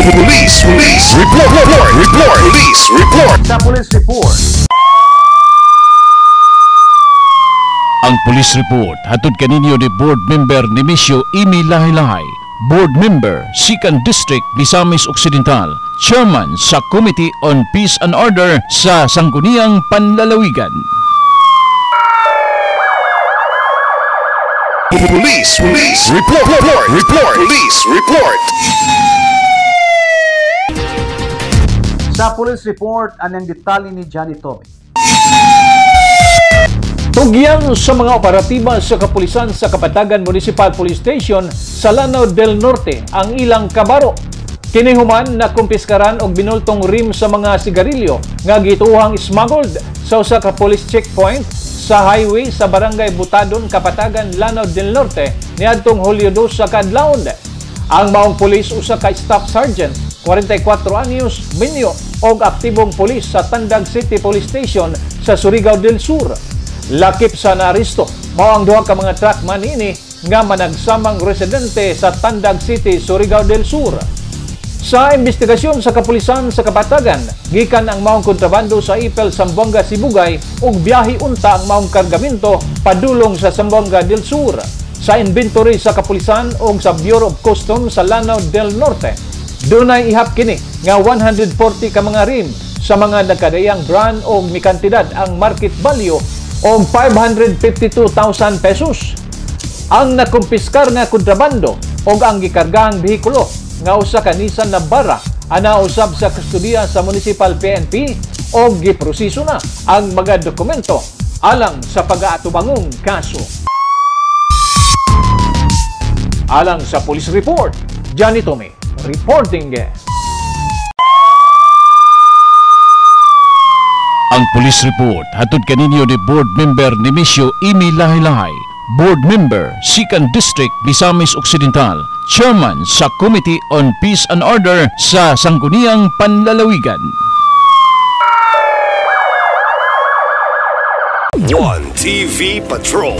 Police report. Police report. Sa Police Report. Ang Police Report hatod kaninyo ni Board Member Nemesio Imi Lahi-Lahi, Board Member, 2nd District, Misamis Occidental, Chairman sa Committee on Peace and Order sa Sangguniang Panlalawigan. Police report. Police report. Sa Police Report, anong detalye ni Johnny Toby? Tugyan sa mga operatiba sa kapulisan sa Kapatagan Municipal Police Station sa Lanao del Norte ang ilang kabaro. Kinihuman na kumpiskaran og binultong rim sa mga sigarilyo nga gituhang smuggled sa usa ka police checkpoint sa highway sa Barangay Butadon, Kapatagan, Lanao del Norte niadtong Hulyo 2 sa kadlawon. Ang maong pulis usa ka Staff Sergeant, 44 anyos, minyo og aktibong pulis sa Tandag City Police Station sa Surigao del Sur. Lakip sa naaresto mao ang duha ka mga truckman ini nga managsamang residente sa Tandag City, Surigao del Sur. Sa investigasyon sa kapulisan sa Kapatagan, gikan ang maong kontrabando sa Ipel, Zamboanga, Sibugay ug biyahe unta ang maong kargamento padulong sa Zamboanga del Sur. Sa inventory sa kapulisan ug sa Bureau of Customs sa Lanao del Norte, dunay ihap kini nga 140 ka mga rim sa mga nagkadayang brand ug mikantidad ang market value og 552,000 pesos. Ang nakumpiskar nga kontrabando og ang gikargahang behikulo nga usa ka Nissan Navara ana usab sa kustudiya sa Municipal PNP og giproseso na ang mga dokumento alang sa pag-aatubangong kaso. Alang sa Police Report, Johnny Tommy reporting. Ang Police Report hatod kaninyo ni Board Member Nemesio Imi Lahi-Lahi, Board Member, 2nd District, Misamis Occidental, Chairman sa Committee on Peace and Order sa Sangguniang Panlalawigan. 1 TV Patrol.